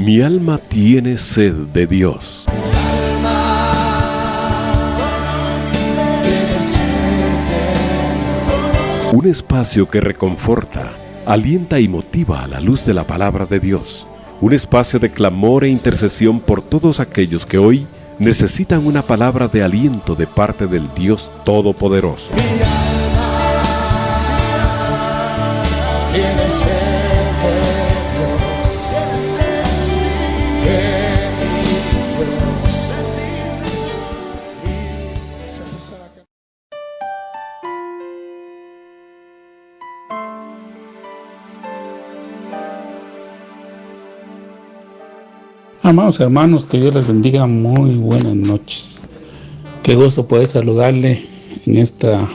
Mi alma tiene sed de Dios. Un espacio que reconforta, alienta y motiva a la luz de la palabra de Dios. Un espacio de clamor e intercesión por todos aquellos que hoy necesitan una palabra de aliento de parte del Dios Todopoderoso. Amados hermanos, que Dios les bendiga, muy buenas noches. Qué gusto poder saludarle en esta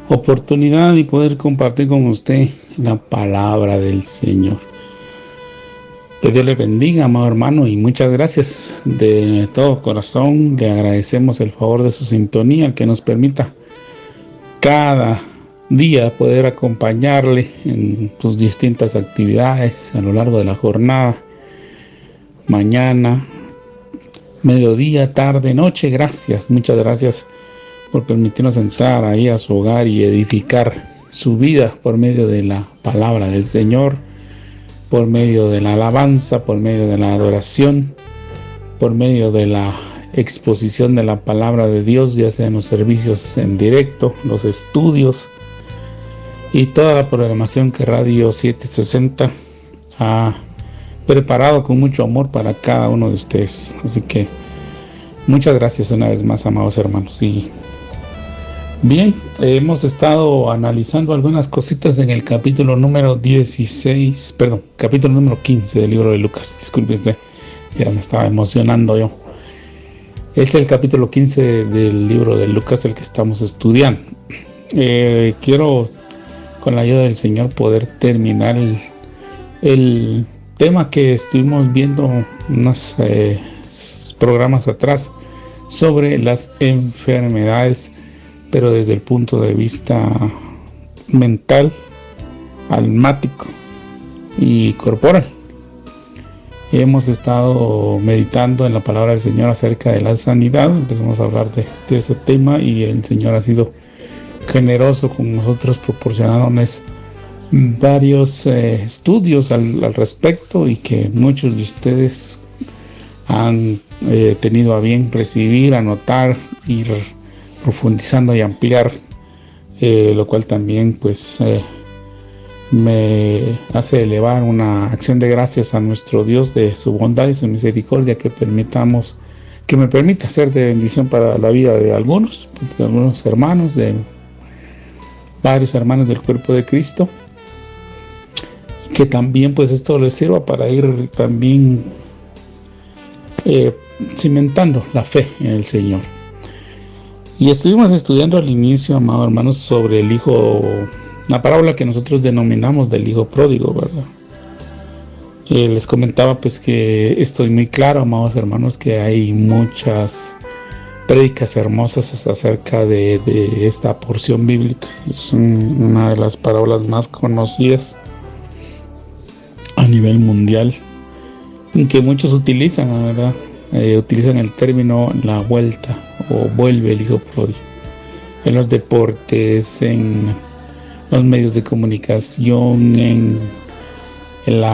oportunidad y poder compartir con usted la palabra del Señor. Que Dios le bendiga, amado hermano, y muchas gracias de todo corazón. Le agradecemos el favor de su sintonía, que nos permita cada día poder acompañarle en sus distintas actividades a lo largo de la jornada. Mañana, mediodía, tarde, noche, gracias, muchas gracias por permitirnos entrar ahí a su hogar y edificar su vida por medio de la palabra del Señor, por medio de la alabanza, por medio de la adoración, por medio de la exposición de la palabra de Dios, ya sea en los servicios en directo, los estudios y toda la programación que Radio 760 ha preparado con mucho amor para cada uno de ustedes. Así que muchas gracias una vez más, amados hermanos. Y bien, hemos estado analizando algunas cositas en el capítulo número 15 del libro de Lucas. Disculpe usted, ya me estaba emocionando yo. Es el capítulo 15 del libro de Lucas el que estamos estudiando. Quiero, con la ayuda del Señor, poder terminar el tema que estuvimos viendo unos programas atrás sobre las enfermedades, pero desde el punto de vista mental, almático y corporal. Hemos estado meditando en la palabra del Señor acerca de la sanidad. Empezamos a hablar de ese tema y el Señor ha sido generoso con nosotros, proporcionándonos varios estudios al respecto, y que muchos de ustedes han tenido a bien recibir, anotar, ir profundizando y ampliar, lo cual también pues me hace elevar una acción de gracias a nuestro Dios de su bondad y su misericordia, que me permita ser de bendición para la vida de algunos hermanos, de varios hermanos del cuerpo de Cristo, que también pues esto les sirva para ir también cimentando la fe en el Señor. Y estuvimos estudiando al inicio, amados hermanos, sobre el hijo, la parábola que nosotros denominamos del hijo pródigo, ¿verdad? Les comentaba pues que estoy muy claro, amados hermanos, que hay muchas prédicas hermosas acerca de esta porción bíblica. Es una de las parábolas más conocidas a nivel mundial, en que muchos utilizan, ¿verdad? Utilizan el término la vuelta o vuelve el hijo pródigo en los deportes, en los medios de comunicación, en el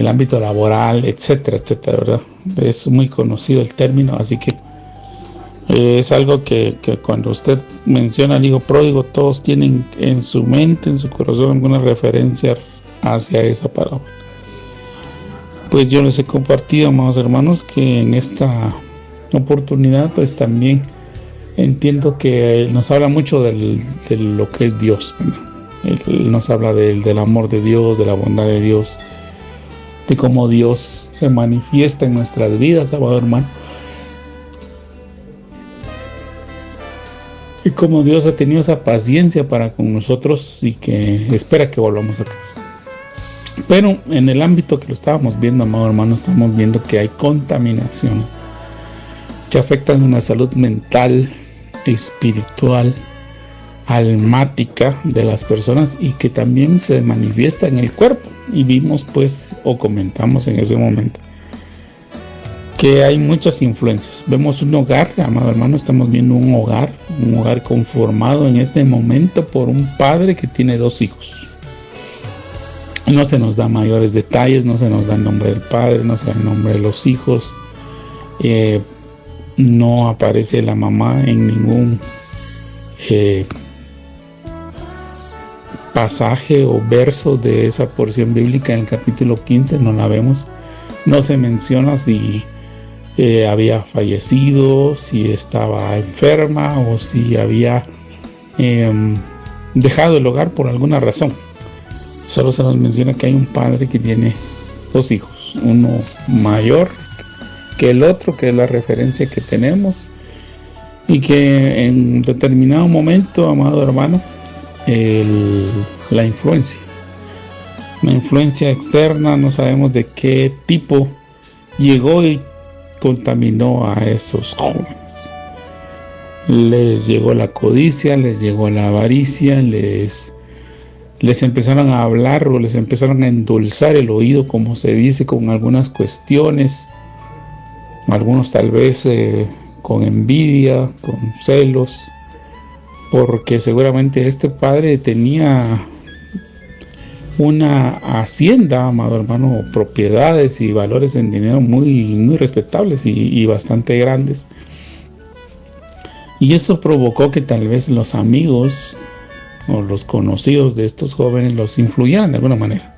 ámbito laboral, etcétera, etcétera, ¿verdad? Es muy conocido el término, así que es algo que cuando usted menciona al hijo pródigo, todos tienen en su mente, en su corazón, alguna referencia hacia esa parábola. Pues yo les he compartido, amados hermanos, que en esta oportunidad pues también entiendo que nos habla mucho de lo que es Dios, ¿verdad? Él nos habla del amor de Dios, de la bondad de Dios, de cómo Dios se manifiesta en nuestras vidas, amado hermano, y cómo Dios ha tenido esa paciencia para con nosotros y que espera que volvamos a casa. Pero en el ámbito que lo estábamos viendo, amado hermano, estamos viendo que hay contaminaciones que afectan una salud mental, espiritual, almática de las personas, y que también se manifiesta en el cuerpo. y vimos pues, o comentamos en ese momento, que hay muchas influencias. Vemos un hogar, amado hermano, estamos viendo un hogar conformado en este momento por un padre que tiene 2 hijos. No se nos da mayores detalles, no se nos da el nombre del padre, no se da el nombre de los hijos, no aparece la mamá en ningún pasaje o verso de esa porción bíblica. En el capítulo 15 no la vemos, no se menciona si había fallecido, si estaba enferma o si había dejado el hogar por alguna razón. Solo se nos menciona que hay un padre que tiene 2 hijos, uno mayor que el otro, que es la referencia que tenemos, y que en determinado momento, amado hermano, la influencia externa, no sabemos de qué tipo, llegó y contaminó a esos jóvenes. Les llegó la codicia, les llegó la avaricia, les empezaron a hablar o les empezaron a endulzar el oído, como se dice, con algunas cuestiones, algunos tal vez con envidia, con celos, porque seguramente este padre tenía una hacienda, amado hermano, propiedades y valores en dinero muy respetables y bastante grandes. Y eso provocó que tal vez los amigos o los conocidos de estos jóvenes los influyeran de alguna manera.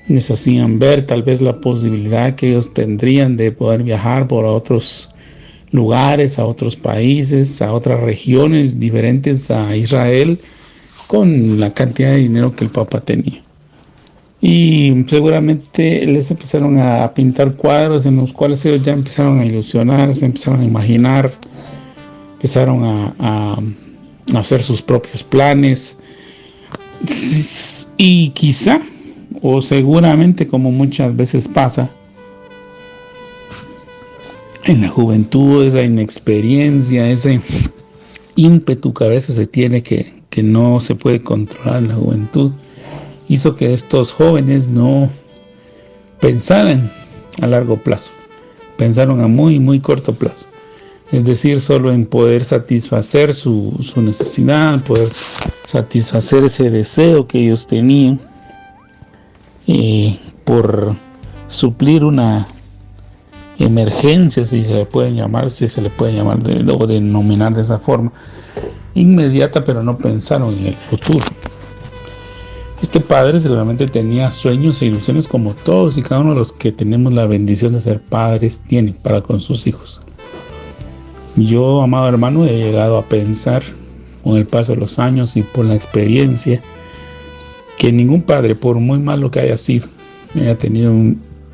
Les hacían ver tal vez la posibilidad que ellos tendrían de poder viajar por otros lugares, a otros países, a otras regiones diferentes a Israel, con la cantidad de dinero que el papá tenía. Y seguramente les empezaron a pintar cuadros en los cuales ellos ya empezaron a ilusionar, se empezaron a imaginar, empezaron a hacer sus propios planes. Y quizá, o seguramente, como muchas veces pasa en la juventud, esa inexperiencia, ese ímpetu que a veces se tiene que no se puede controlar en la juventud, hizo que estos jóvenes no pensaran a largo plazo, pensaron a muy corto plazo. Es decir, solo en poder satisfacer su necesidad, poder satisfacer ese deseo que ellos tenían, por suplir una emergencia, si se le puede llamar o denominar de esa forma, inmediata, pero no pensaron en el futuro. Este padre seguramente tenía sueños e ilusiones como todos y cada uno de los que tenemos la bendición de ser padres tienen para con sus hijos. Yo, amado hermano, he llegado a pensar con el paso de los años y por la experiencia que ningún padre, por muy malo que haya sido, haya tenido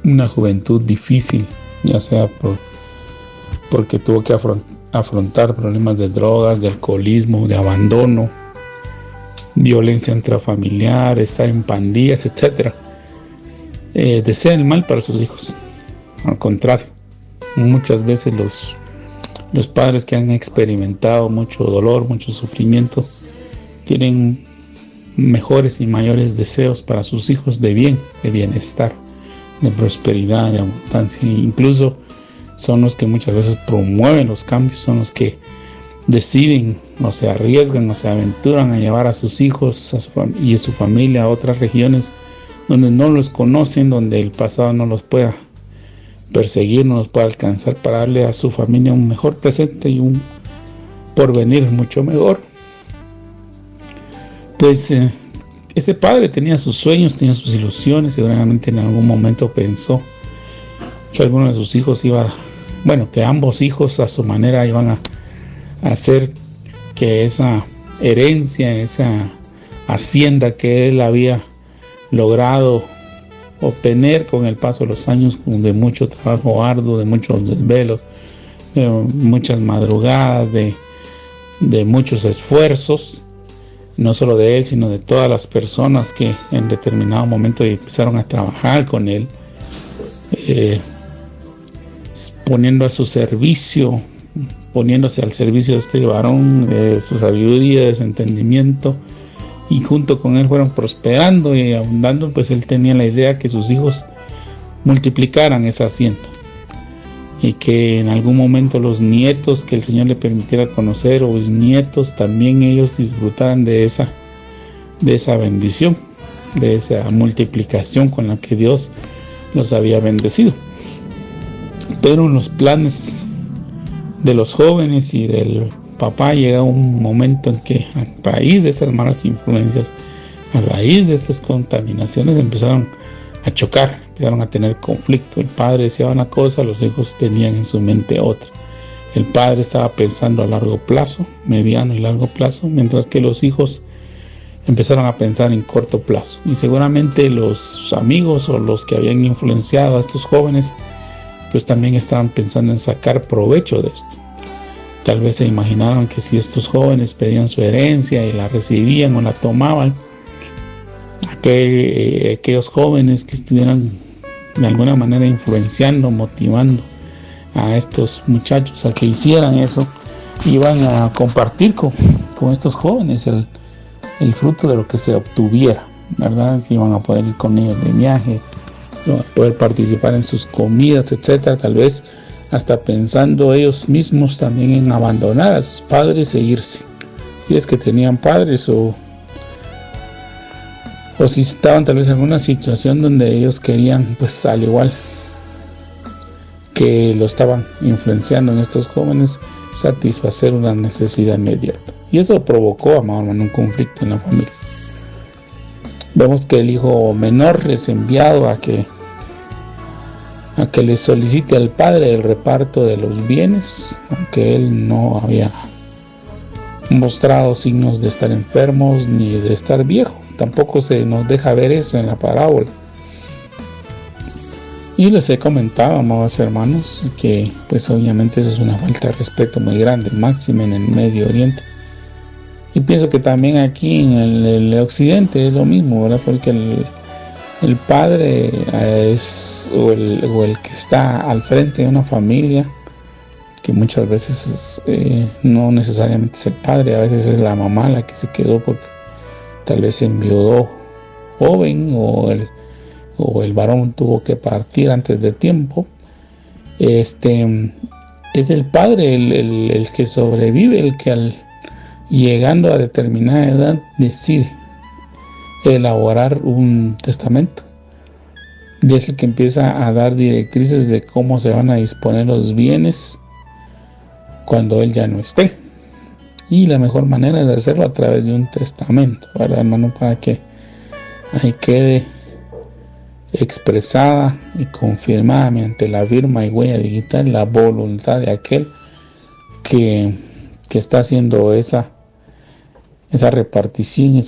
una juventud difícil, ya sea porque tuvo que afrontar problemas de drogas, de alcoholismo, de abandono, violencia intrafamiliar, estar en pandillas, etc. Desea el mal para sus hijos. Al contrario, muchas veces los padres que han experimentado mucho dolor, mucho sufrimiento, tienen mejores y mayores deseos para sus hijos de bien, de bienestar, de prosperidad, de abundancia. Incluso son los que muchas veces promueven los cambios, son los que deciden o se arriesgan o se aventuran a llevar a sus hijos y a su familia a otras regiones donde no los conocen, donde el pasado no los pueda perseguir, no los pueda alcanzar, para darle a su familia un mejor presente y un porvenir mucho mejor. Pues ese padre tenía sus sueños, tenía sus ilusiones, seguramente en algún momento pensó que alguno de sus hijos que ambos hijos a su manera iban a hacer que esa herencia, esa hacienda que él había logrado obtener con el paso de los años, de mucho trabajo arduo, de muchos desvelos, de muchas madrugadas, de muchos esfuerzos, no solo de él, sino de todas las personas que en determinado momento empezaron a trabajar con él, poniéndose al servicio de este varón, de su sabiduría, de su entendimiento, y junto con él fueron prosperando y abundando, pues él tenía la idea que sus hijos multiplicaran esa hacienda y que en algún momento los nietos que el Señor le permitiera conocer o bisnietos también ellos disfrutaran de esa bendición, de esa multiplicación con la que Dios los había bendecido. Pero en los planes de los jóvenes y del papá llega un momento en que a raíz de esas malas influencias, a raíz de estas contaminaciones empezaron a chocar, empezaron a tener conflicto. El padre decía una cosa, los hijos tenían en su mente otra. El padre estaba pensando a largo plazo, mediano y largo plazo, mientras que los hijos empezaron a pensar en corto plazo. Y seguramente los amigos o los que habían influenciado a estos jóvenes pues también estaban pensando en sacar provecho de esto. Tal vez se imaginaron que si estos jóvenes pedían su herencia y la recibían o la tomaban, aquellos jóvenes que estuvieran de alguna manera influenciando, motivando a estos muchachos a que hicieran eso, iban a compartir con estos jóvenes el fruto de lo que se obtuviera, ¿verdad? Iban a poder ir con ellos de viaje, iban a poder participar en sus comidas, etcétera, tal vez hasta pensando ellos mismos también en abandonar a sus padres e irse, si es que tenían padres o si estaban tal vez en alguna situación donde ellos querían, pues al igual que lo estaban influenciando en estos jóvenes, satisfacer una necesidad inmediata. Y eso provocó, amado hermano, un conflicto en la familia. Vemos que el hijo menor es enviado a que le solicite al padre el reparto de los bienes, aunque él no había mostrado signos de estar enfermos ni de estar viejo. Tampoco se nos deja ver eso en la parábola. Y les he comentado, amados hermanos, que pues obviamente eso es una falta de respeto muy grande, máxima en el Medio Oriente. Y pienso que también aquí en el Occidente es lo mismo, ¿verdad? Porque el padre es o el que está al frente de una familia, que muchas veces no necesariamente es el padre, a veces es la mamá la que se quedó porque tal vez se enviudó joven o el varón tuvo que partir antes de tiempo. Es el padre el que sobrevive, el que llegando a determinada edad decide elaborar un testamento, y es el que empieza a dar directrices de cómo se van a disponer los bienes cuando él ya no esté. Y la mejor manera es hacerlo a través de un testamento, ¿verdad, hermano? Para que ahí quede expresada y confirmada mediante la firma y huella digital la voluntad de aquel que está haciendo esa repartición,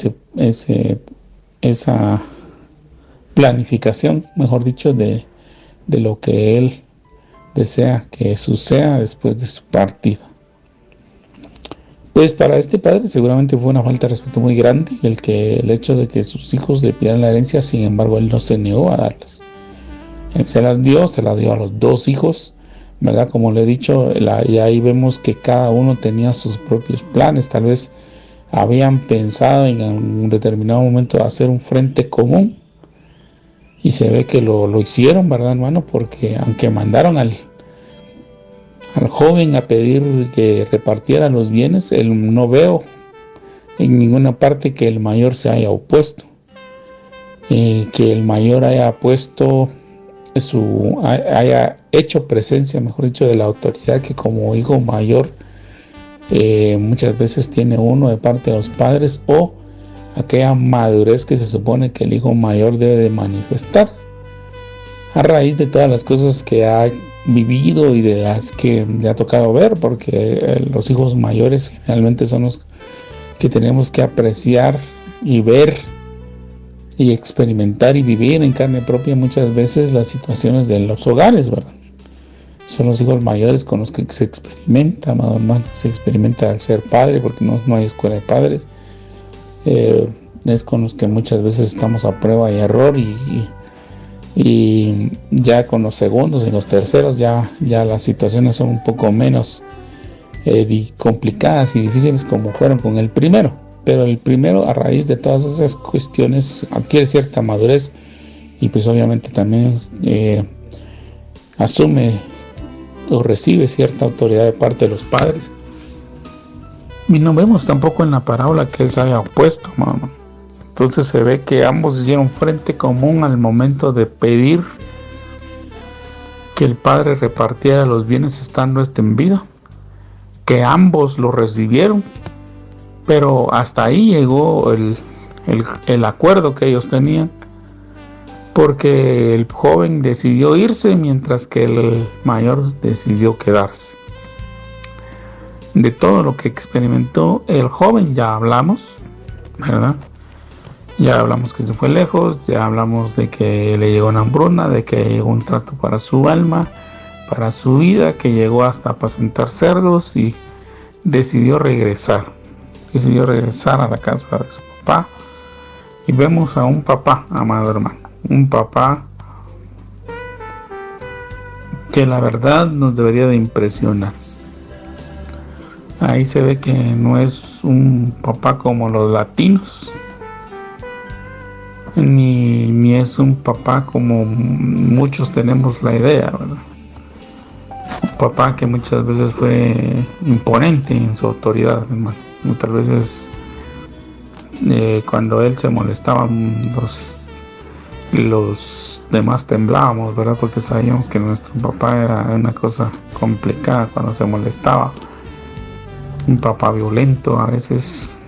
esa planificación, mejor dicho, de lo que él desea que suceda después de su partida. Pues para este padre seguramente fue una falta de respeto muy grande el hecho de que sus hijos le pidieran la herencia. Sin embargo, él no se negó a darlas. Él se la dio a los dos hijos, ¿verdad? Como le he dicho, y ahí vemos que cada uno tenía sus propios planes. Tal vez habían pensado en un determinado momento hacer un frente común, y se ve que lo hicieron, ¿verdad, hermano? Porque aunque mandaron al joven a pedir que repartiera los bienes, no veo en ninguna parte que el mayor se haya opuesto, que el mayor haya haya hecho presencia, mejor dicho, de la autoridad que como hijo mayor muchas veces tiene uno de parte de los padres, o aquella madurez que se supone que el hijo mayor debe de manifestar a raíz de todas las cosas que ha vivido y de las que le ha tocado ver, porque los hijos mayores generalmente son los que tenemos que apreciar y ver y experimentar y vivir en carne propia muchas veces las situaciones de los hogares, ¿verdad? Son los hijos mayores con los que se experimenta, amado hermano, se experimenta al ser padre, porque no hay escuela de padres. Es con los que muchas veces estamos a prueba y error, y ya con los segundos y los terceros ya las situaciones son un poco menos complicadas y difíciles como fueron con el primero. Pero el primero, a raíz de todas esas cuestiones, adquiere cierta madurez y pues obviamente también asume o recibe cierta autoridad de parte de los padres. Y no vemos tampoco en la parábola que él se haya opuesto, hermano. Entonces se ve que ambos hicieron frente común al momento de pedir que el padre repartiera los bienes estando en vida, que ambos lo recibieron, pero hasta ahí llegó el acuerdo que ellos tenían, porque el joven decidió irse mientras que el mayor decidió quedarse. De todo lo que experimentó el joven ya hablamos, ¿verdad? Ya hablamos que se fue lejos, ya hablamos de que le llegó una hambruna, de que llegó un trato para su alma, para su vida, que llegó hasta apacentar cerdos y decidió regresar a la casa de su papá. Y vemos a un papá, amado hermano, un papá que la verdad nos debería de impresionar. Ahí se ve que no es un papá como los latinos, ni es un papá como muchos tenemos la idea, ¿verdad? Un papá que muchas veces fue imponente en su autoridad, hermano. Muchas veces cuando él se molestaba, los demás temblábamos, ¿verdad? Porque sabíamos que nuestro papá era una cosa complicada cuando se molestaba. Un papá violento, a veces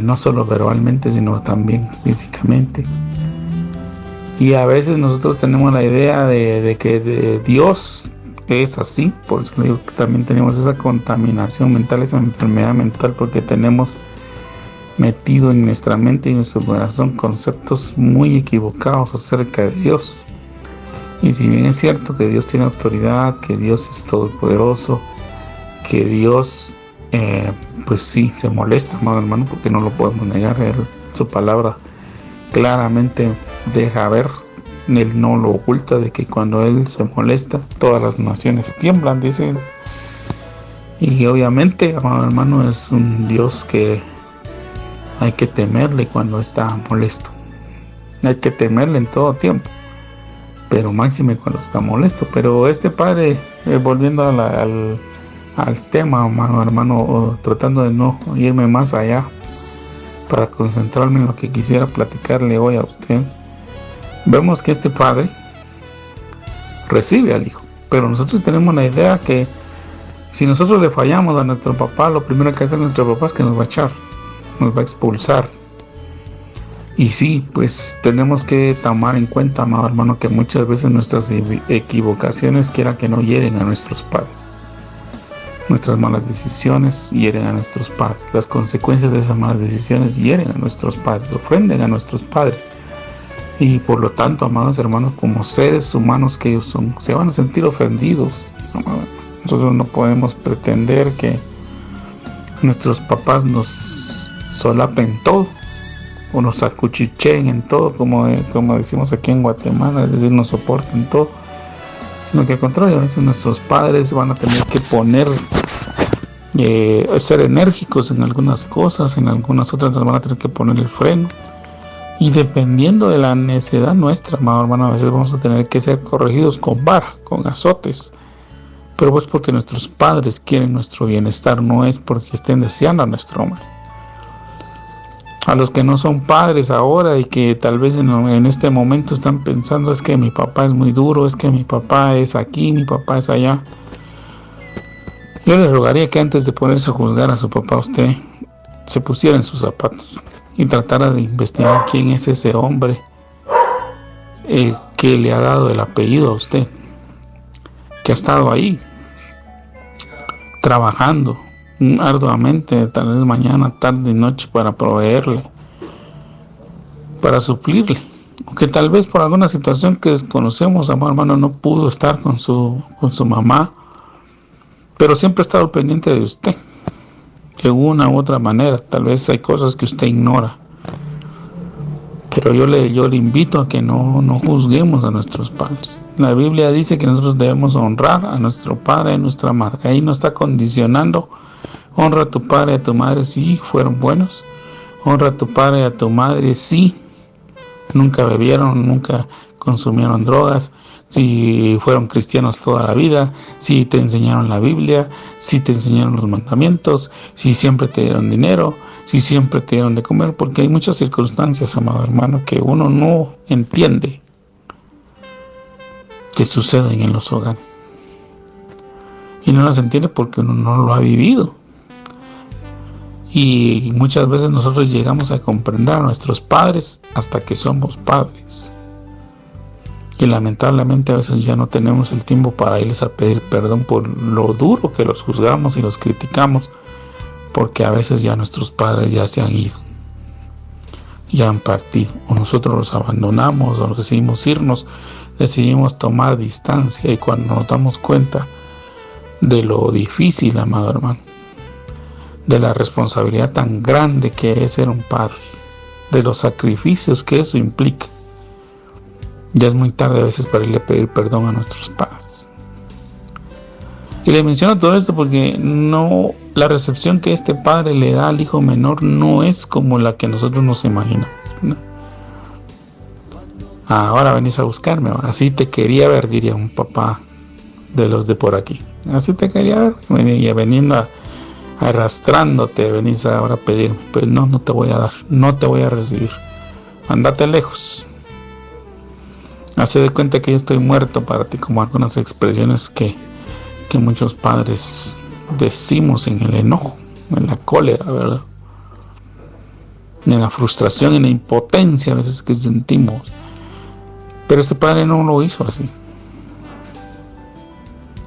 no solo verbalmente, sino también físicamente. Y a veces nosotros tenemos la idea de que Dios es así, por eso digo que también tenemos esa contaminación mental, esa enfermedad mental, porque tenemos metido en nuestra mente y en nuestro corazón conceptos muy equivocados acerca de Dios. Y si bien es cierto que Dios tiene autoridad, que Dios es todopoderoso, que Dios pues sí se molesta, amado hermano, porque no lo podemos negar. Su palabra claramente deja ver, él no lo oculta, de que cuando él se molesta todas las naciones tiemblan, dicen. Y obviamente, amado hermano, es un Dios que hay que temerle cuando está molesto, hay que temerle en todo tiempo, pero máxime cuando está molesto. Pero este padre, volviendo al tema, amado hermano, tratando de no irme más allá para concentrarme en lo que quisiera platicarle hoy a usted, vemos que este padre recibe al hijo, pero nosotros tenemos la idea que si nosotros le fallamos a nuestro papá, lo primero que hace nuestro papá es que nos va a echar, nos va a expulsar. Y sí, pues tenemos que tomar en cuenta, amado hermano, que muchas veces nuestras equivocaciones, quiera que no, hieren a nuestros padres. Nuestras malas decisiones hieren a nuestros padres. Las consecuencias de esas malas decisiones hieren a nuestros padres, ofenden a nuestros padres. Y por lo tanto, amados hermanos, como seres humanos que ellos son, se van a sentir ofendidos. Nosotros no podemos pretender que nuestros papás nos solapen todo o nos acuchicheen en todo, como decimos aquí en Guatemala, es decir, nos soporten todo, sino que al contrario, a veces nuestros padres van a tener que ser enérgicos en algunas cosas, en algunas otras nos van a tener que poner el freno. Y dependiendo de la necedad nuestra, amado hermano, a veces vamos a tener que ser corregidos con vara, con azotes. Pero pues porque nuestros padres quieren nuestro bienestar, no es porque estén deseando nuestro mal. A los que no son padres ahora y que tal vez en este momento están pensando, es que mi papá es muy duro, es que mi papá es aquí, mi papá es allá. Yo les rogaría que antes de ponerse a juzgar a su papá, usted se pusiera en sus zapatos y tratara de investigar quién es ese hombre que le ha dado el apellido a usted, que ha estado ahí trabajando arduamente, tal vez mañana, tarde y noche, para proveerle, para suplirle, o que tal vez por alguna situación que desconocemos, amado hermano, no pudo estar con su mamá, pero siempre ha estado pendiente de usted de una u otra manera. Tal vez hay cosas que usted ignora, pero yo le invito a que no juzguemos a nuestros padres. La Biblia dice que nosotros debemos honrar a nuestro padre y a nuestra madre. Ahí no está condicionando Honra a tu padre y a tu madre, sí, fueron buenos. Honra a tu padre y a tu madre, sí, nunca bebieron, nunca consumieron drogas, si fueron cristianos toda la vida, si te enseñaron la Biblia, si te enseñaron los mandamientos, si siempre te dieron dinero, si siempre te dieron de comer, porque hay muchas circunstancias, amado hermano, que uno no entiende que suceden en los hogares. Y no las entiende porque uno no lo ha vivido. Y muchas veces nosotros llegamos a comprender a nuestros padres hasta que somos padres. Y lamentablemente a veces ya no tenemos el tiempo para irles a pedir perdón por lo duro que los juzgamos y los criticamos, porque a veces ya nuestros padres ya se han ido, ya han partido, o nosotros los abandonamos, o decidimos irnos, decidimos tomar distancia, y cuando nos damos cuenta de lo difícil, amado hermano, de la responsabilidad tan grande que es ser un padre, de los sacrificios que eso implica, ya es muy tarde a veces para irle a pedir perdón a nuestros padres. Y le menciono todo esto porque la recepción que este padre le da al hijo menor no es como la que nosotros nos imaginamos, ¿no? Ahora venís a buscarme, así te quería ver, diría un papá de los de por aquí. Así te quería ver, y veniendo arrastrándote, venís ahora a pedirme, pero no te voy a dar, no te voy a recibir. Andate lejos. Hace de cuenta que yo estoy muerto para ti, como algunas expresiones que muchos padres decimos en el enojo, en la cólera, ¿verdad? En la frustración, en la impotencia a veces que sentimos. Pero este padre no lo hizo así.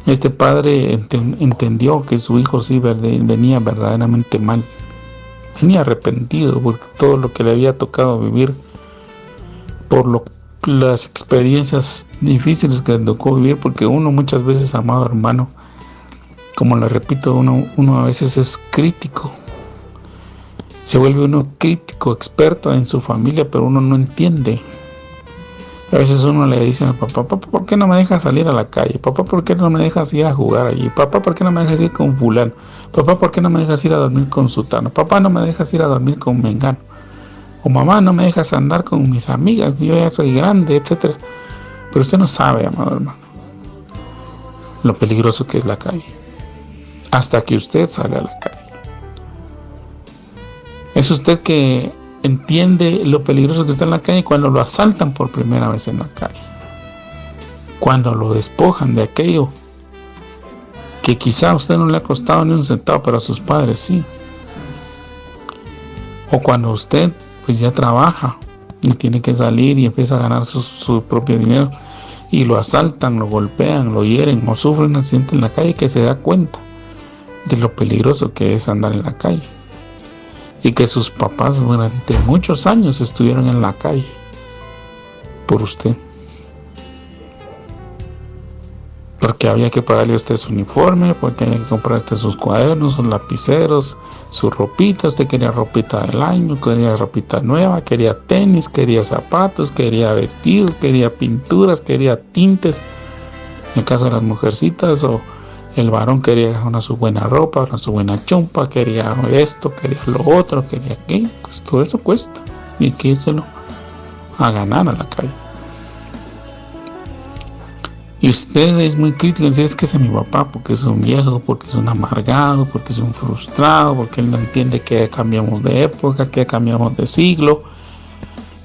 Este padre entendió que su hijo sí venía verdaderamente mal. Venía arrepentido por todo lo que le había tocado vivir, por las experiencias difíciles que le tocó vivir, porque uno muchas veces, amado hermano, como le repito, uno a veces es crítico. Se vuelve uno crítico, experto en su familia, pero uno no entiende. A veces uno le dice al papá, ¿por qué no me dejas salir a la calle? Papá, ¿por qué no me dejas ir a jugar allí? Papá, ¿por qué no me dejas ir con fulano? Papá, ¿por qué no me dejas ir a dormir con sutano? Papá, ¿no me dejas ir a dormir con mengano? O mamá, ¿no me dejas andar con mis amigas? Yo ya soy grande, etc. Pero usted no sabe, amado hermano, lo peligroso que es la calle. Hasta que usted sale a la calle. Es usted que entiende lo peligroso que está en la calle cuando lo asaltan por primera vez en la calle. Cuando lo despojan de aquello que quizá a usted no le ha costado ni un centavo, pero a sus padres sí. O cuando usted pues ya trabaja y tiene que salir y empieza a ganar su propio dinero y lo asaltan, lo golpean, lo hieren o sufre un accidente en la calle, que se da cuenta de lo peligroso que es andar en la calle, y que sus papás durante muchos años estuvieron en la calle por usted, porque había que pagarle a usted su uniforme, porque había que comprar usted sus cuadernos, sus lapiceros, su ropita. Usted quería ropita del año, quería ropita nueva, quería tenis, quería zapatos, quería vestidos, quería pinturas, quería tintes, en el caso de las mujercitas, o el varón quería su buena ropa, su buena chompa, quería esto, quería lo otro, quería aquello. Pues todo eso cuesta, y hay que írselo a ganar a la calle. Y usted es muy crítico, dice, es que ese es mi papá, porque es un viejo, porque es un amargado, porque es un frustrado, porque él no entiende que cambiamos de época, que cambiamos de siglo,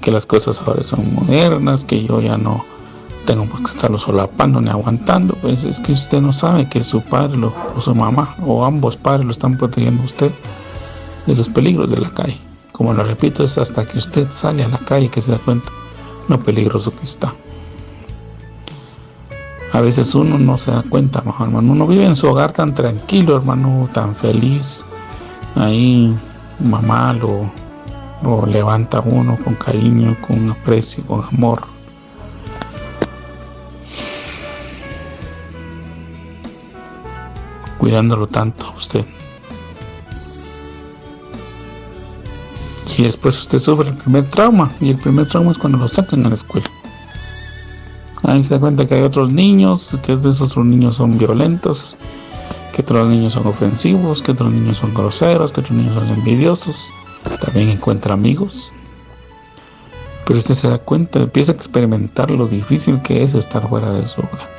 que las cosas ahora son modernas, que yo ya no tengo por qué estarlo solapando ni aguantando. Pues es que usted no sabe que su padre o su mamá o ambos padres lo están protegiendo a usted de los peligros de la calle. Como lo repito, es hasta que usted sale a la calle que se da cuenta lo peligroso que está. A veces uno no se da cuenta, hermano. Uno vive en su hogar tan tranquilo, hermano, tan feliz. Ahí mamá lo levanta uno con cariño, con aprecio, con amor. Cuidándolo tanto a usted. Y después usted sufre el primer trauma. Y el primer trauma es cuando lo sacan a la escuela. Ahí se da cuenta que hay otros niños, que esos otros niños son violentos, que otros niños son ofensivos, que otros niños son groseros, que otros niños son envidiosos. También encuentra amigos. Pero usted se da cuenta, empieza a experimentar lo difícil que es estar fuera de su hogar.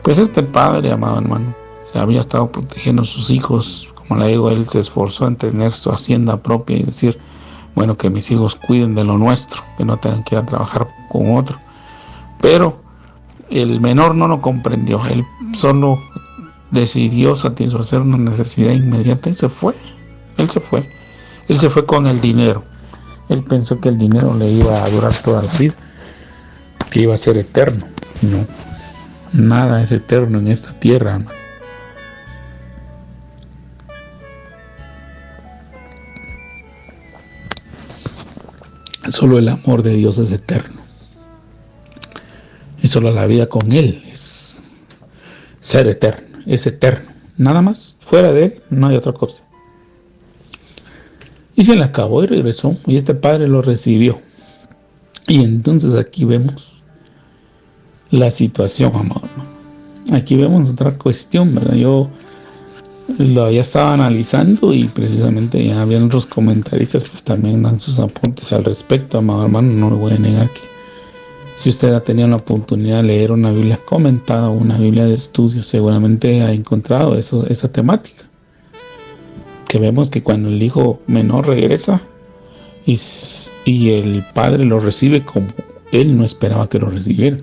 Pues este padre, amado hermano, se había estado protegiendo a sus hijos. Como le digo, él se esforzó en tener su hacienda propia y decir, bueno, que mis hijos cuiden de lo nuestro, que no tengan que ir a trabajar con otro. Pero el menor no lo comprendió, él solo decidió satisfacer una necesidad inmediata y se fue. Él se fue con el dinero. Él pensó que el dinero le iba a durar toda la vida, que iba a ser eterno. No, nada es eterno en esta tierra, hermano. Solo el amor de Dios es eterno. Y solo la vida con Él es ser eterno, es eterno. Nada más, fuera de Él no hay otra cosa. Y se le acabó y regresó, y este padre lo recibió. Y entonces aquí vemos la situación, amado. Aquí vemos otra cuestión, ¿verdad? Yo ya estaba analizando y precisamente ya habían otros comentaristas, pues también dan sus apuntes al respecto, amado hermano. No le voy a negar que si usted ha tenido la oportunidad de leer una Biblia comentada o una Biblia de estudio, seguramente ha encontrado esa temática. Que vemos que cuando el hijo menor regresa y el padre lo recibe como él no esperaba que lo recibiera.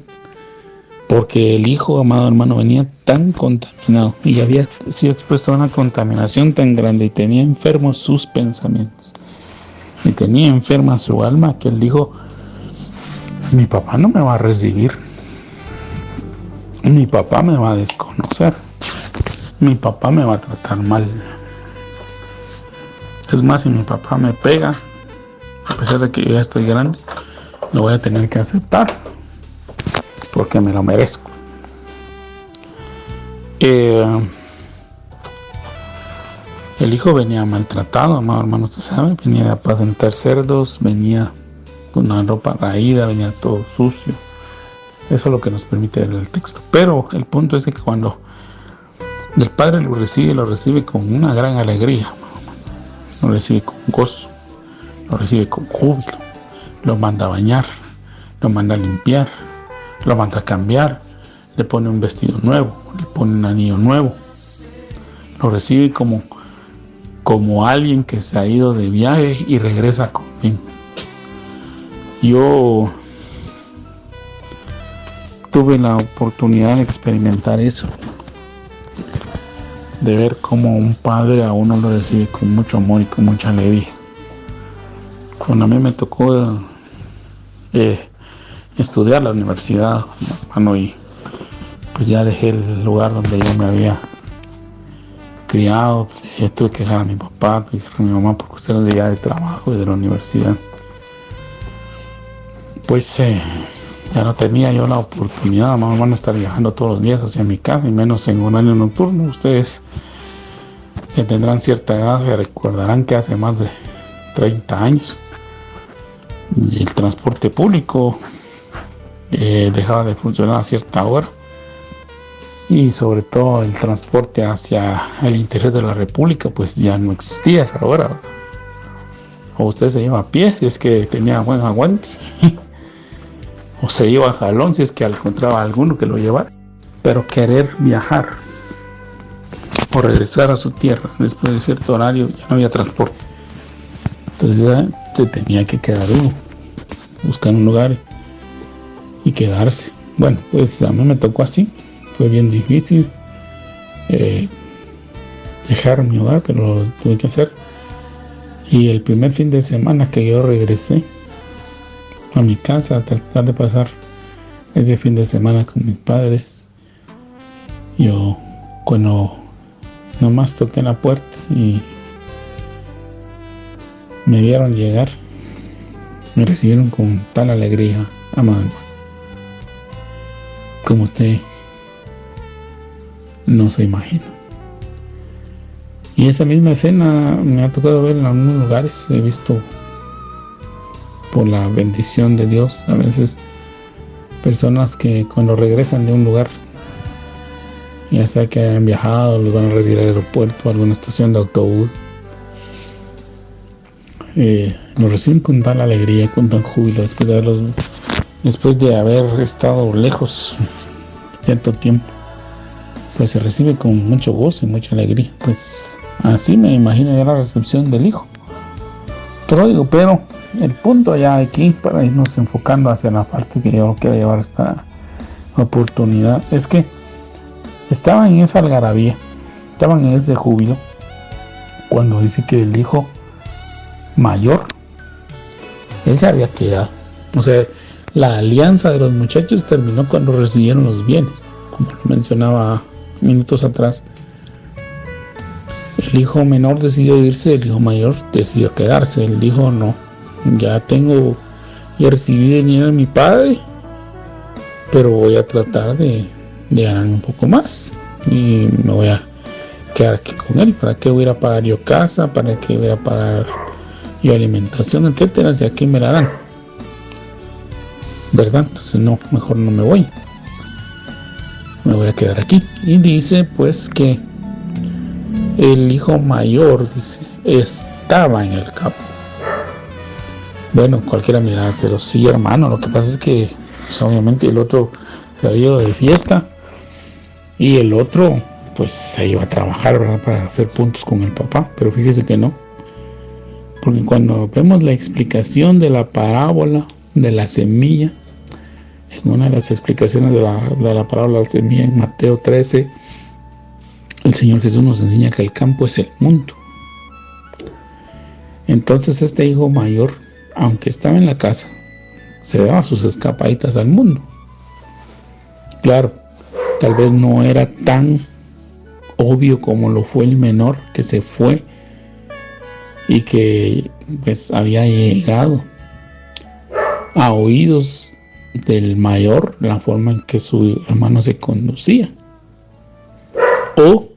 Porque el hijo, amado hermano, venía tan contaminado y había sido expuesto a una contaminación tan grande y tenía enfermos sus pensamientos y tenía enferma su alma, que él dijo, mi papá no me va a recibir, mi papá me va a desconocer, mi papá me va a tratar mal. Es más, si mi papá me pega, a pesar de que yo ya estoy grande, lo voy a tener que aceptar porque me lo merezco. El hijo venía maltratado, amado hermano, usted sabe, venía de apacentar cerdos, venía con una ropa raída, venía todo sucio. Eso es lo que nos permite ver el texto. Pero el punto es que cuando el padre lo recibe con una gran alegría, lo recibe con gozo, lo recibe con júbilo, lo manda a bañar, lo manda a limpiar, lo manda a cambiar, le pone un vestido nuevo, le pone un anillo nuevo, lo recibe como alguien que se ha ido de viaje y regresa conmigo. Yo tuve la oportunidad de experimentar eso, de ver cómo un padre a uno lo recibe con mucho amor y con mucha alegría. Cuando a mí me tocó estudiar la universidad, hermano, y pues ya dejé el lugar donde yo me había criado, tuve que dejar a mi papá, tuve que dejar a mi mamá por cuestiones de ya de trabajo y de la universidad. Pues ya no tenía yo la oportunidad, hermano, de estar viajando todos los días hacia mi casa, y menos en un año nocturno. Ustedes que tendrán cierta edad se recordarán que hace más de 30 años el transporte público dejaba de funcionar a cierta hora, y sobre todo el transporte hacia el interior de la república pues ya no existía a esa hora, ¿verdad? O usted se iba a pie si es que tenía buen aguante o se iba a jalón si es que encontraba alguno que lo llevara. Pero querer viajar o regresar a su tierra después de cierto horario ya no había transporte, entonces se tenía que quedar uno, buscar un lugar y quedarse. Bueno, pues a mí me tocó así, fue bien difícil dejar mi hogar, pero lo tuve que hacer. Y el primer fin de semana que yo regresé a mi casa a tratar de pasar ese fin de semana con mis padres, yo cuando nomás toqué la puerta y me vieron llegar, me recibieron con tal alegría, amado hermano, como usted no se imagina. Y esa misma escena me ha tocado ver en algunos lugares. He visto, por la bendición de Dios, a veces personas que cuando regresan de un lugar ya sea que hayan viajado, los van a recibir al aeropuerto, a alguna estación de autobús. Los reciben con tal alegría, con tal júbilo, después de haber estado lejos cierto tiempo. Pues se recibe con mucho gozo y mucha alegría. Pues así me imagino ya la recepción del hijo. Pero el punto ya aquí, para irnos enfocando hacia la parte que yo quiero llevar esta oportunidad, es que estaban en esa algarabía, estaban en ese júbilo, cuando dice que el hijo mayor, él se había quedado. O sea, la alianza de los muchachos terminó cuando recibieron los bienes, como lo mencionaba minutos atrás. El hijo menor decidió irse, el hijo mayor decidió quedarse. Él dijo: no, ya recibí dinero de mi padre, pero voy a tratar de ganarme un poco más y me voy a quedar aquí con él. ¿Para qué voy a ir a pagar yo casa? ¿Para qué voy a ir a pagar yo alimentación, etcétera? Si aquí me la dan, ¿verdad? Entonces no, mejor no me voy a quedar aquí. Y dice pues que el hijo mayor, dice, estaba en el campo. Bueno, cualquiera mirará, pero sí, hermano, lo que pasa es que pues, obviamente el otro se había ido de fiesta y el otro pues se iba a trabajar, ¿verdad?, para hacer puntos con el papá. Pero fíjese que no, porque cuando vemos la explicación de la parábola de la semilla, en una de las explicaciones de la parábola de la semilla en Mateo 13, el Señor Jesús nos enseña que el campo es el mundo. Entonces este hijo mayor, aunque estaba en la casa, se daba sus escapaditas al mundo. Claro, tal vez no era tan obvio como lo fue el menor, que se fue y que pues había llegado a oídos del mayor la forma en que su hermano se conducía, o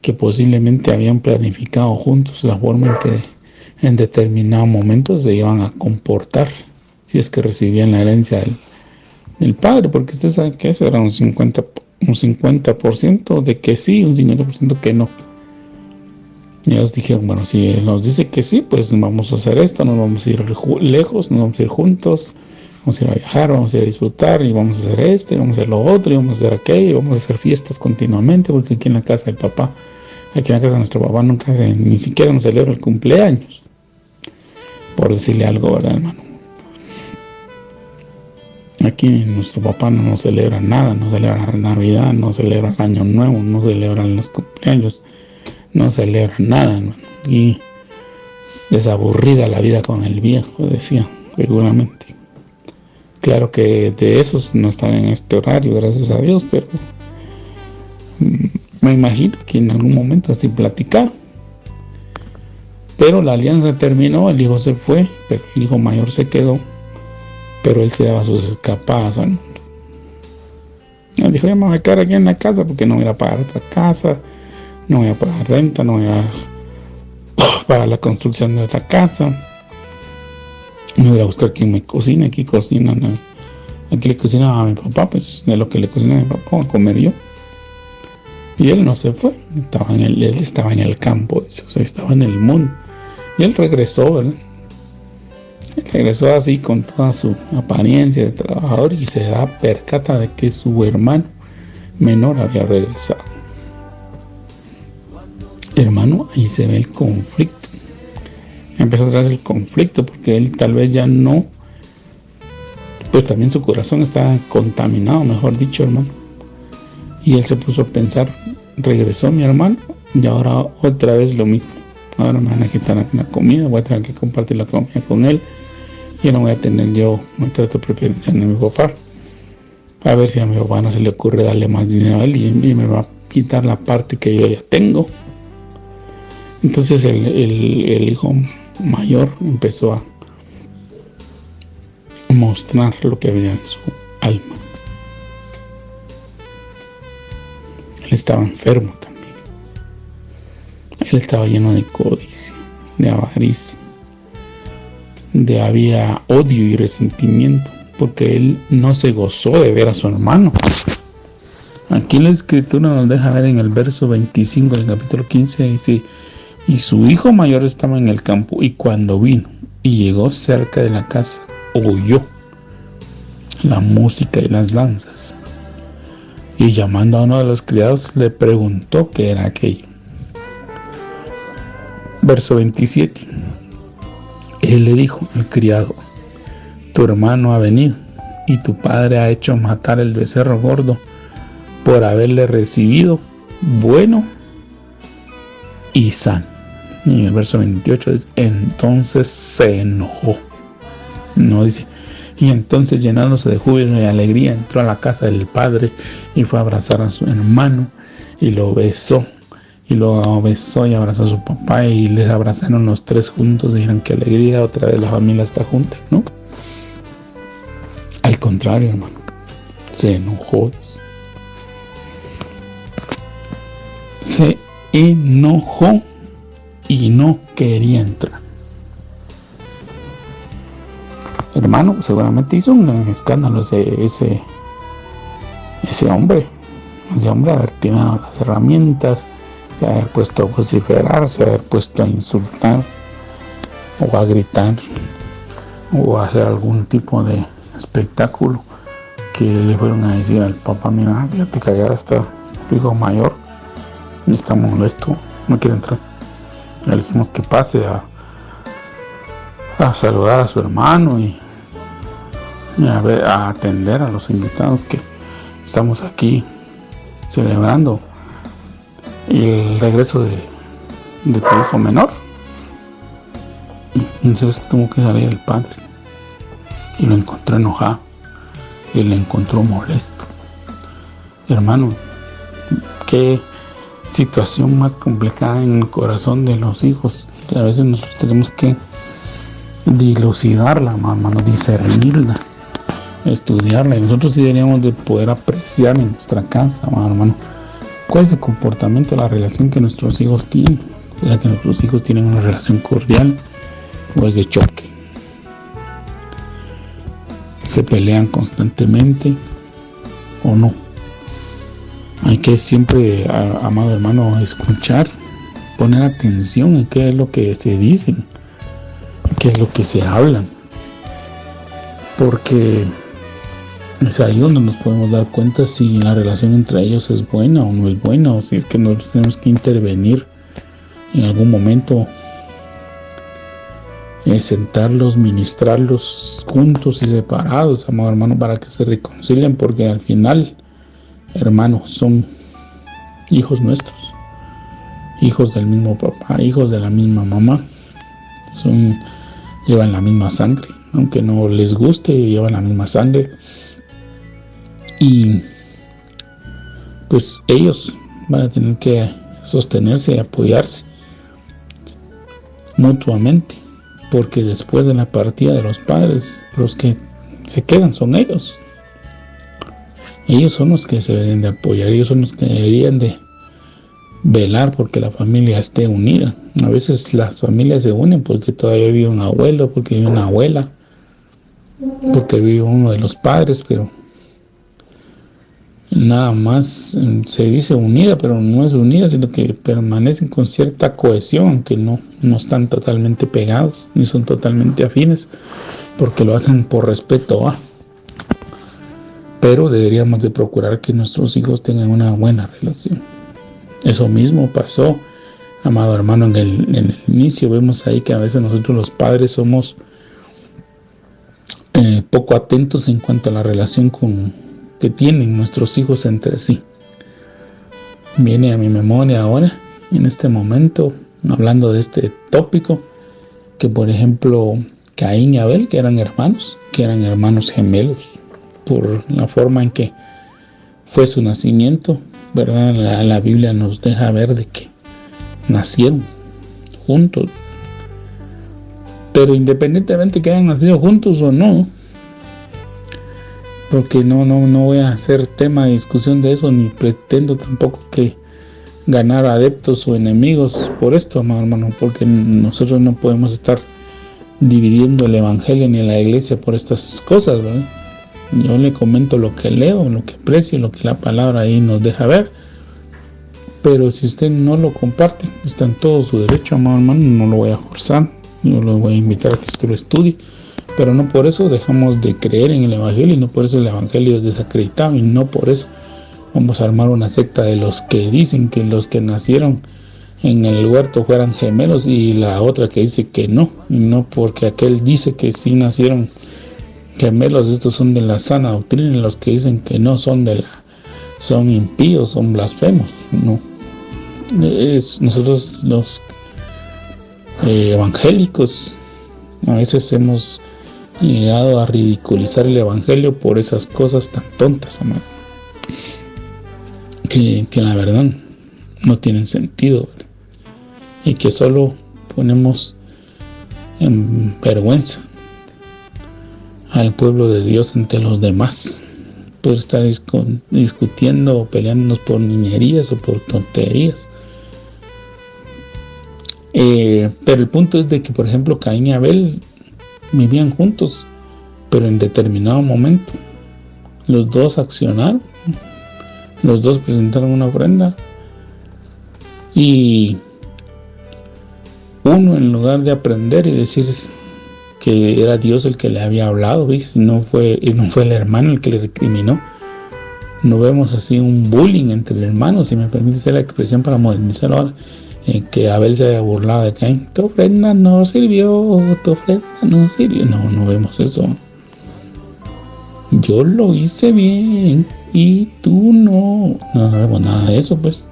que posiblemente habían planificado juntos la forma en que en determinados momentos se iban a comportar si es que recibían la herencia del padre, porque usted sabe que eso era un 50% de que sí, un 50% que no. Y ellos dijeron: bueno, si él nos dice que sí, pues vamos a hacer esto, nos vamos a ir lejos, nos vamos a ir juntos, vamos a ir a viajar, vamos a ir a disfrutar, y vamos a hacer esto, y vamos a hacer lo otro, y vamos a hacer aquello, y vamos a hacer fiestas continuamente, porque aquí en la casa del papá, aquí en la casa de nuestro papá, nunca ni siquiera nos celebra el cumpleaños, por decirle algo, ¿verdad, hermano? Aquí nuestro papá no nos celebra nada, no celebra la Navidad, no celebra el Año Nuevo, no celebran los cumpleaños, no celebra nada, hermano. Y desaburrida la vida con el viejo, decía, seguramente. Claro que de esos no están en este horario, gracias a Dios, pero me imagino que en algún momento así platicaron. Pero la alianza terminó, el hijo se fue, pero el hijo mayor se quedó, pero él se daba sus escapadas al mundo. Él dijo: ya me voy a quedar aquí en la casa porque no voy a pagar otra casa, no voy a pagar renta, no voy a pagar la construcción de otra casa, no voy a buscar quien me cocine. Aquí cocinan, aquí le cocinaba a mi papá, pues de lo que le cocinaba a mi papá voy a comer yo. Y él no se fue, él estaba en el campo, o sea, estaba en el mundo. Y él regresó, ¿verdad? Él regresó así con toda su apariencia de trabajador y se da percata de que su hermano menor había regresado. Hermano, ahí se ve el conflicto. Empezó a traerse el conflicto porque él tal vez ya no, pues también su corazón estaba contaminado, mejor dicho, hermano. Y él se puso a pensar: regresó mi hermano y ahora otra vez lo mismo. Ahora me van a quitar la comida, voy a tener que compartir la comida con él. Ya no voy a tener yo un trato preferencial de mi papá. A ver si a mi papá no se le ocurre darle más dinero a él y me va a quitar la parte que yo ya tengo. Entonces el hijo mayor empezó a mostrar lo que había en su alma. Él estaba enfermo también. Él estaba lleno de codicia, de avaricia, había odio y resentimiento, porque él no se gozó de ver a su hermano. Aquí la escritura nos deja ver en el verso 25 del capítulo 15, dice: y su hijo mayor estaba en el campo, y cuando vino y llegó cerca de la casa, oyó la música y las danzas, y llamando a uno de los criados le preguntó qué era aquello. Verso 27. Él le dijo al criado: tu hermano ha venido, y tu padre ha hecho matar el becerro gordo por haberle recibido bueno y sano. Y en el verso 28 dice: entonces se enojó. No dice: y entonces, llenándose de júbilo y alegría, entró a la casa del padre y fue a abrazar a su hermano y lo besó. Y lo besó y abrazó a su papá, y les abrazaron los tres juntos. Dijeron: qué alegría, otra vez la familia está junta, ¿no? Al contrario, hermano, se enojó. Se enojó y no quería entrar. Hermano, seguramente hizo un gran escándalo ese hombre. Ese hombre haber tirado las herramientas, se haber puesto a vociferar, se haber puesto a insultar o a gritar o a hacer algún tipo de espectáculo, que le fueron a decir al papá: mira, fíjate que allá está tu hijo mayor y está molesto, no quiere entrar. Le dijimos que pase a saludar a su hermano y a atender a los invitados, que estamos aquí celebrando el regreso de tu hijo menor. Y entonces tuvo que salir el padre y lo encontró enojado y lo encontró molesto. Hermano, qué situación más complicada en el corazón de los hijos, que a veces nosotros tenemos que dilucidarla, hermano, discernirla, estudiarla. Y nosotros sí deberíamos de poder apreciar en nuestra casa, hermano, cuál es el comportamiento, la relación que nuestros hijos tienen. ¿Será que nuestros hijos tienen una relación cordial o es de choque? ¿Se pelean constantemente o no? Hay que siempre, amado hermano, escuchar, poner atención en qué es lo que se dicen, qué es lo que se hablan, porque es ahí donde nos podemos dar cuenta si la relación entre ellos es buena o no es buena, o si es que nosotros tenemos que intervenir en algún momento, sentarlos, ministrarlos juntos y separados, amado hermano, para que se reconcilien, porque al final, hermano, son hijos nuestros, hijos del mismo papá, hijos de la misma mamá, llevan la misma sangre, aunque no les guste, llevan la misma sangre. Y pues ellos van a tener que sostenerse y apoyarse mutuamente, porque después de la partida de los padres, los que se quedan son ellos. Ellos son los que se deben de apoyar, ellos son los que deberían de velar porque la familia esté unida. A veces las familias se unen porque todavía vive un abuelo, porque vive una abuela, porque vive uno de los padres, pero nada más se dice unida, pero no es unida, sino que permanecen con cierta cohesión, aunque no están totalmente pegados, ni son totalmente afines, porque lo hacen por respeto a. Pero deberíamos de procurar que nuestros hijos tengan una buena relación. Eso mismo pasó, amado hermano, en el inicio. Vemos ahí que a veces nosotros los padres somos poco atentos en cuanto a la relación que tienen nuestros hijos entre sí. Viene a mi memoria ahora, en este momento, hablando de este tópico, que por ejemplo Caín y Abel, que eran hermanos gemelos, por la forma en que fue su nacimiento, ¿verdad? La Biblia nos deja ver de que nacieron juntos, pero independientemente que hayan nacido juntos o no, porque no voy a hacer tema de discusión de eso, ni pretendo tampoco que ganar adeptos o enemigos por esto, hermano, porque nosotros no podemos estar dividiendo el evangelio ni la iglesia por estas cosas, ¿verdad? Yo le comento lo que leo, lo que aprecio, lo que la palabra ahí nos deja ver. Pero si usted no lo comparte, está en todo su derecho, amado hermano, no lo voy a forzar, yo lo voy a invitar a que usted lo estudie, pero no por eso dejamos de creer en el Evangelio, y no por eso el Evangelio es desacreditado, y no por eso vamos a armar una secta de los que dicen que los que nacieron en el huerto fueran gemelos, y la otra que dice que no, y no porque aquel dice que sí nacieron gemelos, estos son de la sana doctrina, y los que dicen que no son son impíos, son blasfemos. No, nosotros los evangélicos a veces hemos llegado a ridiculizar el evangelio por esas cosas tan tontas, amado, que la verdad no tienen sentido, ¿verdad? Y que solo ponemos en vergüenza al pueblo de Dios ante los demás por estar discutiendo o peleándonos por niñerías o por tonterías. Pero el punto es de que, por ejemplo, Caín y Abel vivían juntos, pero en determinado momento los dos accionaron, los dos presentaron una ofrenda, y uno, en lugar de aprender y decir que era Dios el que le había hablado, ¿ves? No fue el hermano el que le recriminó. No vemos así un bullying entre hermanos, si me permite hacer la expresión para modernizarlo ahora, que Abel se haya burlado de Caín. Tu ofrenda no sirvió, tu ofrenda no sirvió. No vemos eso. Yo lo hice bien y tú no. No vemos nada de eso, pues.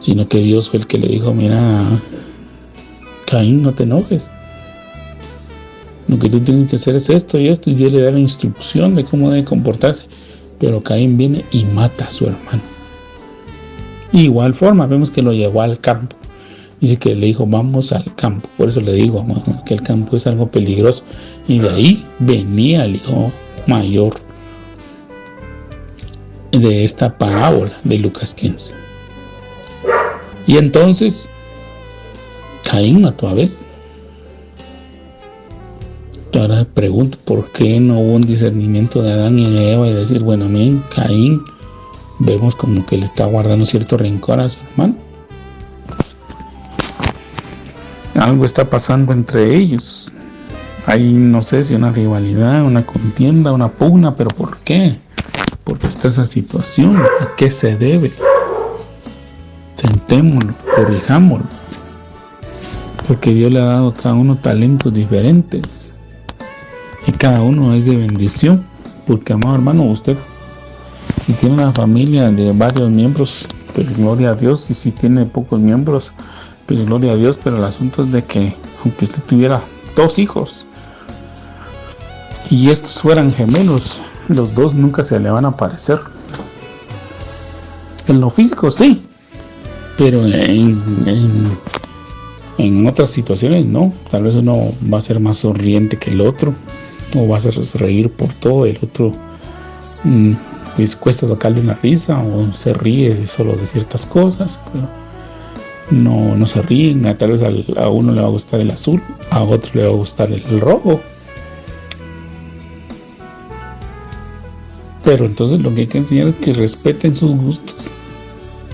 Sino que Dios fue el que le dijo: mira, Caín, no te enojes. Lo que tú tienes que hacer es esto y esto, y Dios le da la instrucción de cómo debe comportarse. Pero Caín viene y mata a su hermano. Igual forma, vemos que lo llevó al campo. Dice que le dijo: vamos al campo. Por eso le digo, que el campo es algo peligroso. Y de ahí venía el hijo mayor de esta parábola de Lucas 15. Y entonces Caín mató a Abel. Ahora pregunto, ¿por qué no hubo un discernimiento de Adán y de Eva y decir, bueno, amén, Caín, vemos como que le está guardando cierto rencor a su hermano? Algo está pasando entre ellos. Hay, no sé si una rivalidad, una contienda, una pugna, pero ¿por qué? ¿Por qué está esa situación? ¿A qué se debe? Sentémoslo, corrijámoslo. Porque Dios le ha dado a cada uno talentos diferentes. Y cada uno es de bendición. Porque, amado hermano, usted, si tiene una familia de varios miembros, pues gloria a Dios. Y si tiene pocos miembros, pues gloria a Dios. Pero el asunto es de que, aunque usted tuviera 2 hijos y estos fueran gemelos, los 2 nunca se le van a parecer. En lo físico sí, pero en otras situaciones no. Tal vez uno va a ser más sonriente que el otro, o va a hacer reír por todo, el otro pues cuesta sacarle una risa, o se ríe solo de ciertas cosas, pero no se ríen. Tal vez a uno le va a gustar el azul, a otro le va a gustar el rojo. Pero entonces lo que hay que enseñar es que respeten sus gustos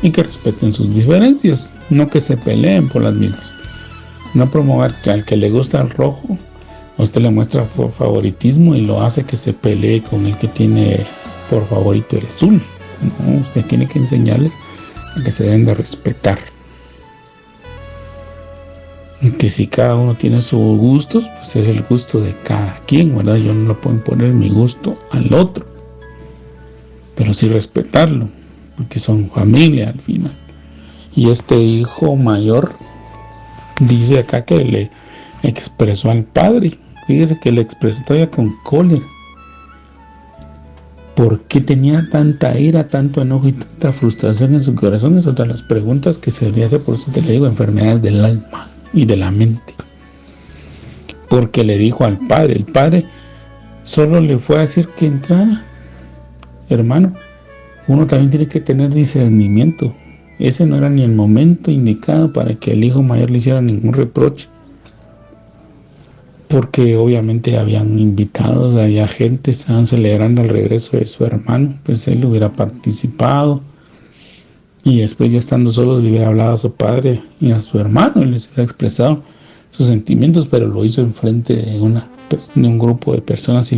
y que respeten sus diferencias, no que se peleen por las mismas. No promover que al que le gusta el rojo, usted le muestra por favoritismo y lo hace que se pelee con el que tiene por favorito el azul. No, usted tiene que enseñarle a que se deben de respetar. Y que si cada uno tiene sus gustos, pues es el gusto de cada quien, ¿verdad? Yo no le puedo imponer mi gusto al otro, pero sí respetarlo, porque son familia al final. Y este hijo mayor dice acá que le expresó al padre. Fíjese que le expresó todavía con cólera. ¿Por qué tenía tanta ira, tanto enojo y tanta frustración en su corazón? Es otra de las preguntas que se debe hacer. Por eso te le digo, enfermedades del alma y de la mente. Porque le dijo al padre, el padre solo le fue a decir que entrara. Hermano, uno también tiene que tener discernimiento. Ese no era ni el momento indicado para que el hijo mayor le hiciera ningún reproche. porque obviamente habían invitados, había gente, estaban celebrando el regreso de su hermano, pues él hubiera participado y después ya estando solo le hubiera hablado a su padre y a su hermano y les hubiera expresado sus sentimientos, pero lo hizo enfrente de un grupo de personas y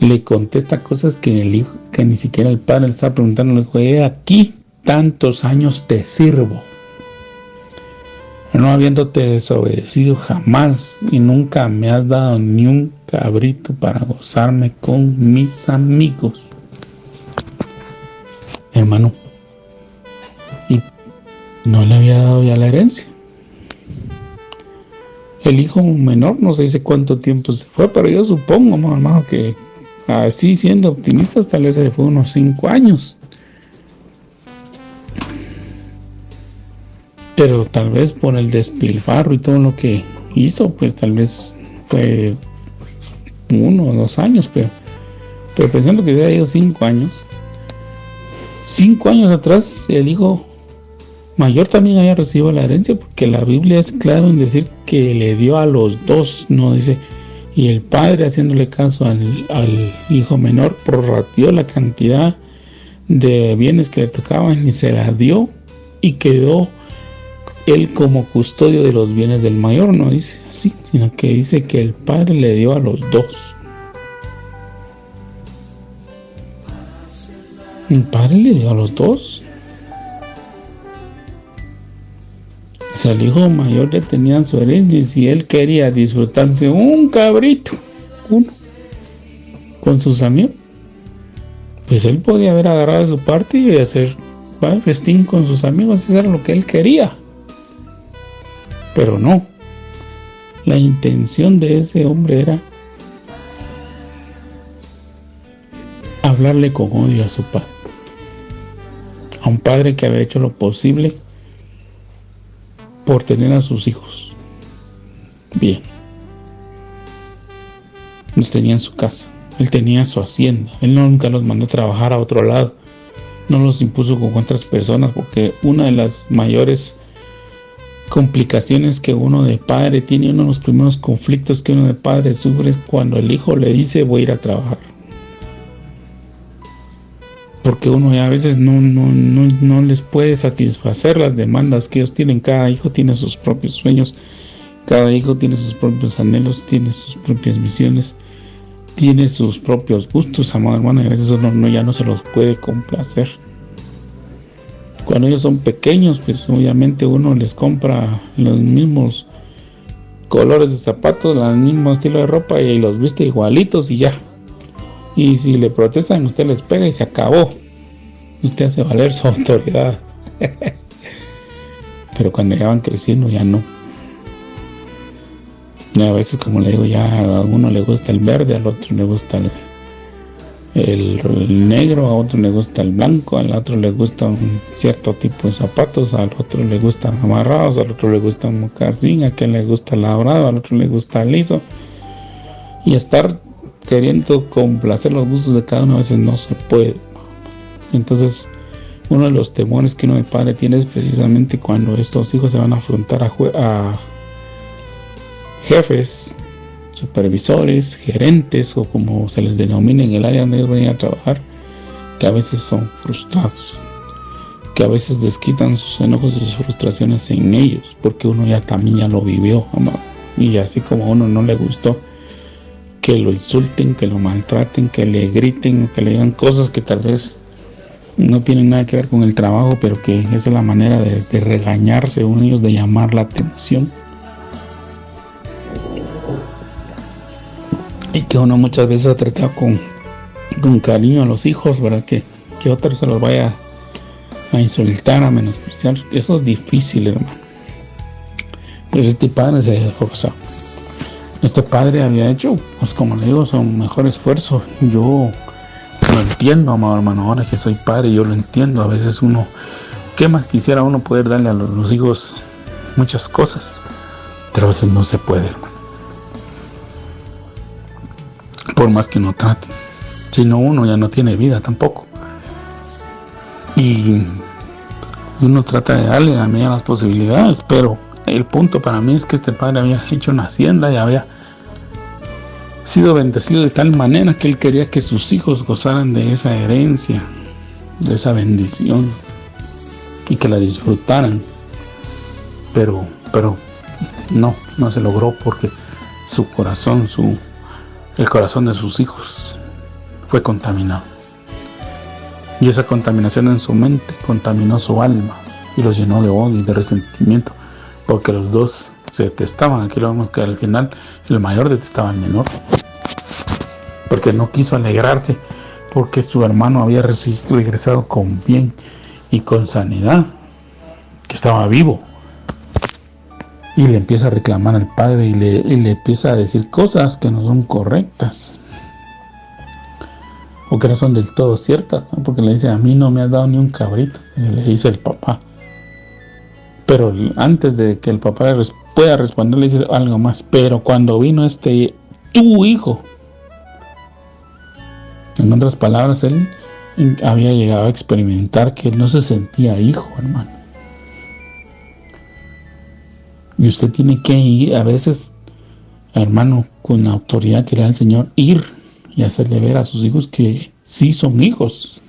le contesta cosas que el hijo, que ni siquiera el padre le estaba preguntando. Le dijo: he aquí tantos años te sirvo, no habiéndote desobedecido jamás, y nunca me has dado ni un cabrito para gozarme con mis amigos. Hermano, y no le había dado ya la herencia. El hijo menor no se dice cuánto tiempo se fue, pero yo supongo, hermano, que así siendo optimistas, tal vez se fue unos 5 años. Pero tal vez por el despilfarro y todo lo que hizo, pues tal vez fue 1 o 2 años, pero pensando que se ha ido 5 años. 5 años atrás el hijo mayor también había recibido la herencia, porque la Biblia es clara en decir que le dio a los dos, no dice, y el padre, haciéndole caso al hijo menor, prorrateó la cantidad de bienes que le tocaban y se la dio, y quedó él como custodio de los bienes del mayor. No dice así, sino que dice que el padre le dio a los dos. El padre le dio a los dos. O sea, el hijo mayor ya tenía su herencia, y si él quería disfrutarse un cabrito, uno, con sus amigos, pues él podía haber agarrado su parte y hacer festín con sus amigos. Eso era lo que él quería. Pero no, la intención de ese hombre era hablarle con odio a su padre, a un padre que había hecho lo posible por tener a sus hijos bien. Los tenía en su casa, él tenía su hacienda, él nunca los mandó a trabajar a otro lado, no los impuso con otras personas, porque una de las mayores complicaciones que uno de padre tiene, uno de los primeros conflictos que uno de padre sufre, es cuando el hijo le dice: voy a ir a trabajar, porque uno ya a veces no les puede satisfacer las demandas que ellos tienen. Cada hijo tiene sus propios sueños, cada hijo tiene sus propios anhelos, tiene sus propias misiones, tiene sus propios gustos, amado hermano, y a veces uno ya no se los puede complacer. Cuando ellos son pequeños, pues obviamente uno les compra los mismos colores de zapatos, el mismo estilo de ropa, y los viste igualitos y ya. Y si le protestan, usted les pega y se acabó. Usted hace valer su autoridad. Pero cuando ya van creciendo, ya no. Y a veces, como le digo, ya a uno le gusta el verde, al otro le gusta el negro, a otro le gusta el blanco, al otro le gusta un cierto tipo de zapatos, al otro le gustan amarrados, al otro le gusta un mocasín, a aquel le gusta labrado, al otro le gusta liso. Y estar queriendo complacer los gustos de cada uno a veces no se puede. Entonces, uno de los temores que uno de padre tiene es precisamente cuando estos hijos se van a afrontar a jefes, supervisores, gerentes, o como se les denomina en el área donde ellos van a trabajar, que a veces son frustrados, que a veces desquitan sus enojos y sus frustraciones en ellos, porque uno ya también ya lo vivió, amado. Y así como a uno no le gustó que lo insulten, que lo maltraten, que le griten, que le digan cosas que tal vez no tienen nada que ver con el trabajo, pero que esa es la manera de regañar, según ellos, de llamar la atención. Y que uno muchas veces ha tratado con cariño a los hijos, ¿verdad? Que otro se los vaya a insultar, a menospreciar. Eso es difícil, hermano. Pues este padre se esforzó. Este padre había hecho, pues como le digo, su mejor esfuerzo. Yo lo entiendo, amado hermano. Ahora que soy padre, yo lo entiendo. A veces uno, ¿qué más quisiera uno poder darle a los hijos? Muchas cosas, pero a veces no se puede, hermano. Por más que uno trate, si no, uno ya no tiene vida tampoco. Y uno trata de darle a medida las posibilidades, pero el punto para mí es que este padre había hecho una hacienda y había sido bendecido de tal manera que él quería que sus hijos gozaran de esa herencia, de esa bendición, y que la disfrutaran. Pero no se logró porque su corazón, el corazón de sus hijos fue contaminado. Y esa contaminación en su mente contaminó su alma y los llenó de odio y de resentimiento, porque los dos se detestaban. Aquí lo vemos que al final el mayor detestaba al menor, porque no quiso alegrarse porque su hermano había regresado con bien y con sanidad, que estaba vivo. Y le empieza a reclamar al padre y le empieza a decir cosas que no son correctas o que no son del todo ciertas, ¿no? Porque le dice: a mí no me has dado ni un cabrito, le dice el papá. Pero antes de que el papá pueda responder, le dice algo más: pero cuando vino tu hijo. En otras palabras, él había llegado a experimentar que él no se sentía hijo, hermano. Y usted tiene que ir a veces, hermano, con la autoridad que le da el Señor, ir y hacerle ver a sus hijos que sí son hijos.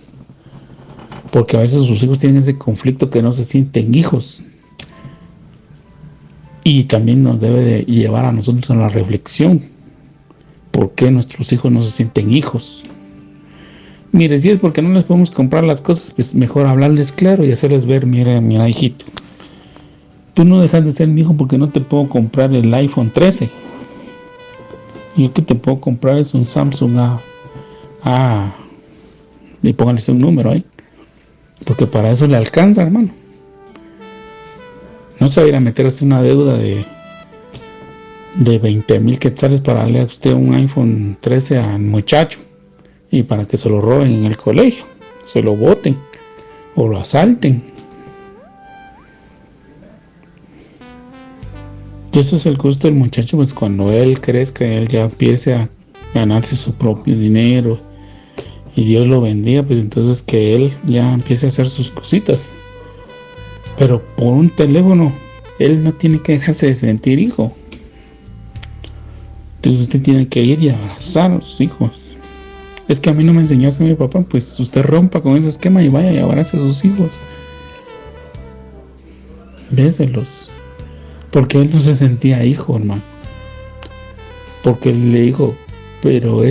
Porque a veces sus hijos tienen ese conflicto que no se sienten hijos. Y también nos debe de llevar a nosotros a la reflexión. ¿Por qué nuestros hijos no se sienten hijos? Mire, si es porque no les podemos comprar las cosas, pues mejor hablarles claro y hacerles ver: mira, hijito, tú no dejas de ser mi hijo porque no te puedo comprar el iPhone 13. Yo que te puedo comprar es un Samsung y póngale un número ahí, porque para eso le alcanza, hermano. No se va a ir a meterse una deuda de 20,000 quetzales para darle a usted un iPhone 13 al muchacho y para que se lo roben en el colegio, se lo boten o lo asalten. Y ese es el gusto del muchacho, pues cuando él crezca, él ya empiece a ganarse su propio dinero y Dios lo bendiga, pues entonces que él ya empiece a hacer sus cositas. Pero por un teléfono, él no tiene que dejarse de sentir hijo. Entonces usted tiene que ir y abrazar a sus hijos. Es que a mí no me enseñó a ser mi papá, pues usted rompa con ese esquema y vaya y abrace a sus hijos. Béselos. Porque él no se sentía hijo, hermano. Porque él le dijo: pero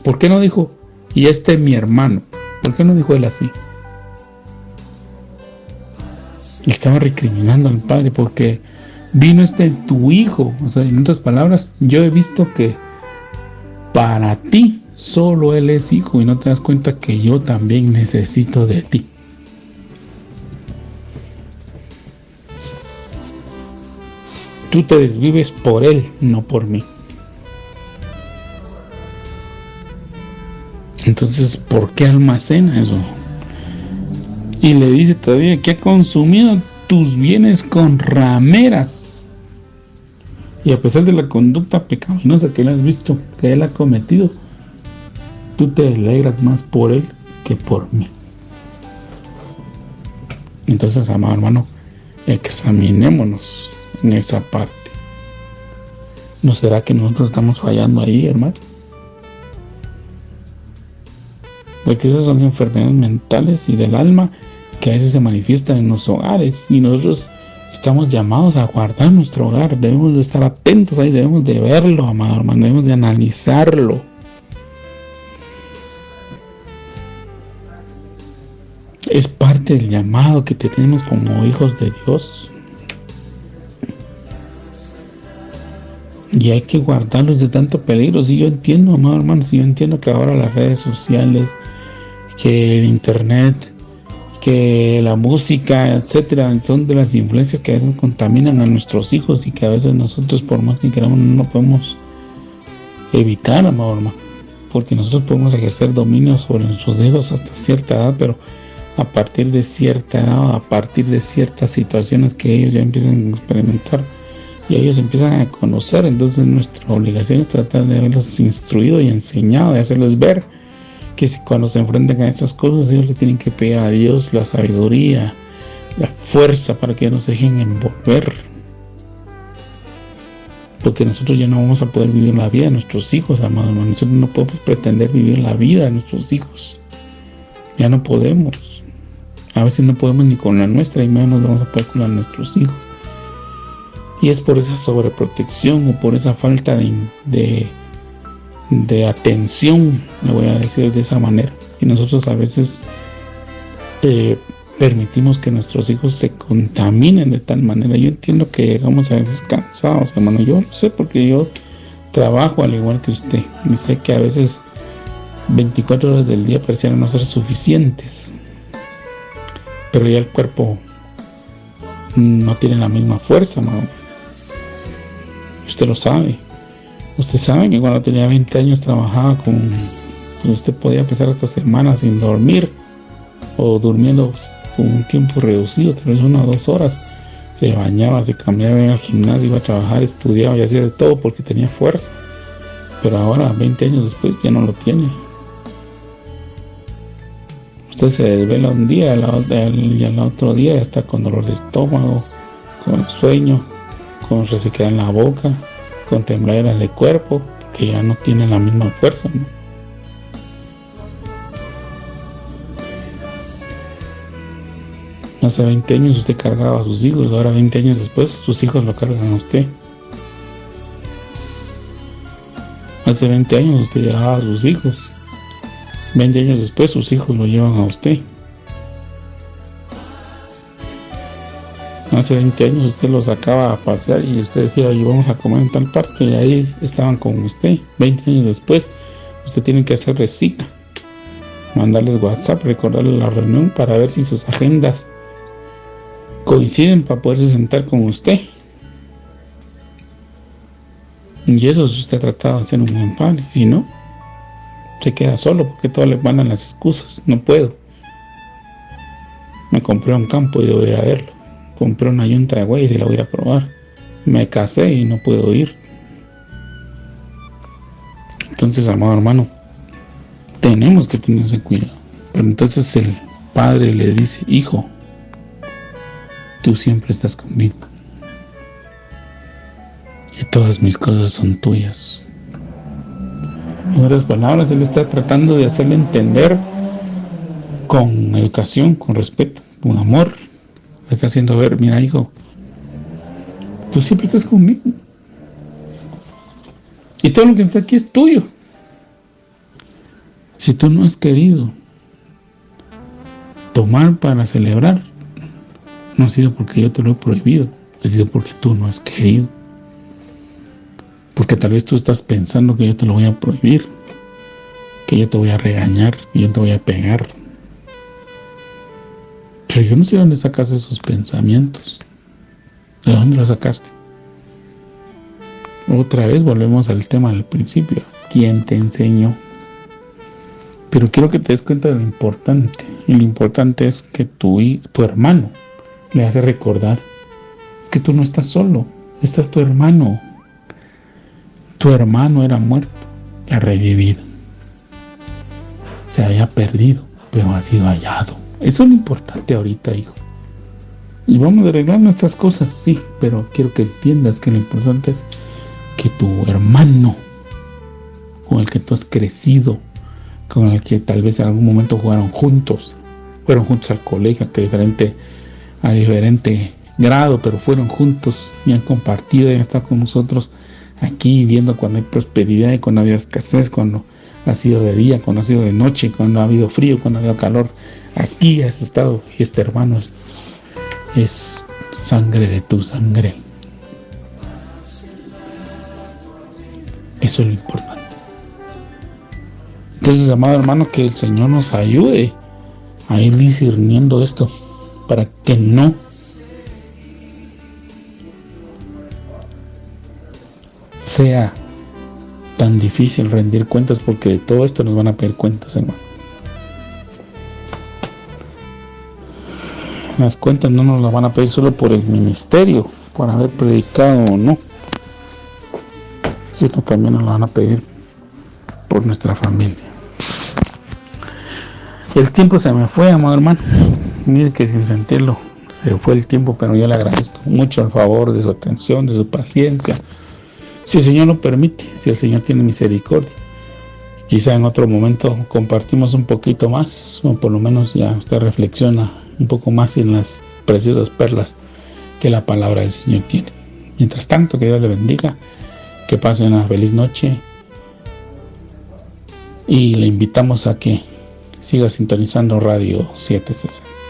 ¿por qué no dijo? Y es mi hermano. ¿Por qué no dijo él así? Le estaba recriminando al padre porque vino tu hijo. O sea, en otras palabras, yo he visto que para ti solo él es hijo y no te das cuenta que yo también necesito de ti. Tú te desvives por él, no por mí. Entonces, ¿por qué almacena eso? Y le dice todavía que ha consumido tus bienes con rameras. Y a pesar de la conducta pecaminosa que él has visto, que él ha cometido, tú te alegras más por él que por mí. Entonces, amado hermano, examinémonos en esa parte. ¿No será que nosotros estamos fallando ahí, hermano? Porque esas son enfermedades mentales y del alma que a veces se manifiestan en los hogares, y nosotros estamos llamados a guardar nuestro hogar. Debemos de estar atentos ahí, debemos de verlo, amado hermano, debemos de analizarlo. Es parte del llamado que tenemos como hijos de Dios. Y hay que guardarlos de tanto peligro. Si yo entiendo, amado hermano, si yo entiendo que ahora las redes sociales, que el internet, que la música, etcétera, son de las influencias que a veces contaminan a nuestros hijos y que a veces nosotros, por más que queramos, no podemos evitar, amado hermano, porque nosotros podemos ejercer dominio sobre nuestros hijos hasta cierta edad, pero a partir de cierta edad, a partir de ciertas situaciones que ellos ya empiezan a experimentar y ellos empiezan a conocer, entonces nuestra obligación es tratar de haberlos instruido y enseñado, de hacerles ver que si cuando se enfrentan a esas cosas, ellos le tienen que pedir a Dios la sabiduría, la fuerza para que no se dejen envolver porque nosotros ya no vamos a poder vivir la vida de nuestros hijos, amado hermano. Nosotros no podemos pretender vivir la vida de nuestros hijos. Ya no podemos. A veces no podemos ni con la nuestra, y menos vamos a poder con la de nuestros hijos. Y es por esa sobreprotección o por esa falta de atención, le voy a decir de esa manera. Y nosotros a veces permitimos que nuestros hijos se contaminen de tal manera. Yo entiendo que llegamos a veces cansados, hermano. Yo lo sé porque yo trabajo al igual que usted. Y sé que a veces 24 horas del día parecieran no ser suficientes. Pero ya el cuerpo no tiene la misma fuerza, hermano. Usted lo sabe. Usted sabe que cuando tenía 20 años trabajaba usted podía pasar hasta semanas sin dormir o durmiendo con un tiempo reducido, tal vez 1 o 2 horas. Se bañaba, se cambiaba, iba al gimnasio, iba a trabajar, estudiaba y hacía de todo porque tenía fuerza. Pero ahora, 20 años después, ya no lo tiene. Usted se desvela un día y al otro día ya está con dolor de estómago, con sueño, con resequedad en la boca, con tembladeras de cuerpo, que ya no tiene la misma fuerza, ¿no? Hace 20 años usted cargaba a sus hijos, ahora 20 años después sus hijos lo cargan a usted. Hace 20 años usted llevaba a sus hijos, 20 años después sus hijos lo llevan a usted. Hace 20 años usted los sacaba a pasear y usted decía, oye, vamos a comer en tal parte, y ahí estaban con usted. 20 años después usted tiene que hacerles cita, mandarles WhatsApp, recordarles la reunión para ver si sus agendas coinciden para poderse sentar con usted. Y eso si usted ha tratado de ser un buen padre. Si no, se queda solo porque todos le van a las excusas. No puedo. Me compré un campo y debo ir a verlo. Compré una yunta de güeyes y la voy a ir a probar. Me casé y no puedo ir. Entonces, amado hermano, tenemos que tener ese cuidado. Pero entonces el padre le dice, hijo, tú siempre estás conmigo y todas mis cosas son tuyas. En otras palabras, él está tratando de hacerle entender con educación, con respeto, con amor. Le está haciendo ver, mira, hijo, tú siempre estás conmigo y todo lo que está aquí es tuyo. Si tú no has querido tomar para celebrar, no ha sido porque yo te lo he prohibido, ha sido porque tú no has querido. Porque tal vez tú estás pensando que yo te lo voy a prohibir, que yo te voy a regañar, que yo te voy a pegar. Pero yo no sé de dónde sacaste esos pensamientos. ¿De dónde los sacaste? Otra vez volvemos al tema del principio. ¿Quién te enseñó? Pero quiero que te des cuenta de lo importante. Y lo importante es que tu hermano le hace recordar que tú no estás solo, está tu hermano. Tu hermano era muerto y ha revivido. Se había perdido, pero ha sido hallado. Eso es lo importante ahorita, hijo. Y vamos a arreglar nuestras cosas, sí, pero quiero que entiendas que lo importante es que tu hermano, con el que tú has crecido, con el que tal vez en algún momento fueron juntos al colegio, a diferente grado, pero fueron juntos y han compartido y han estado con nosotros aquí, viendo cuando hay prosperidad y cuando ha habido escasez, cuando ha sido de día, cuando ha sido de noche, cuando ha habido frío, cuando ha habido calor. Aquí has estado, y este hermano es sangre de tu sangre. Eso es lo importante. Entonces, amado hermano, que el Señor nos ayude a ir discerniendo esto para que no sea tan difícil rendir cuentas, porque de todo esto nos van a pedir cuentas, hermano. Las cuentas no nos las van a pedir solo por el ministerio, por haber predicado o no, sino también nos las van a pedir por nuestra familia. El tiempo se me fue, amado hermano. Mire que sin sentirlo se fue el tiempo, pero yo le agradezco mucho el favor de su atención, de su paciencia, si el Señor lo permite, si el Señor tiene misericordia. Quizá en otro momento compartimos un poquito más, o por lo menos ya usted reflexiona un poco más en las preciosas perlas que la palabra del Señor tiene. Mientras tanto, que Dios le bendiga, que pase una feliz noche y le invitamos a que siga sintonizando Radio 760.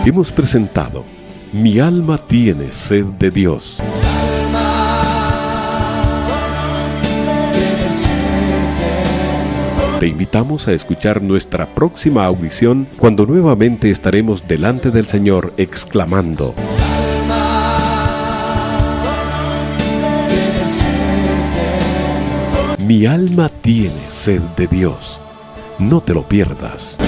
Hemos presentado Mi alma tiene sed de Dios. Te invitamos a escuchar nuestra próxima audición cuando nuevamente estaremos delante del Señor exclamando: Mi alma tiene sed de Dios. No te lo pierdas.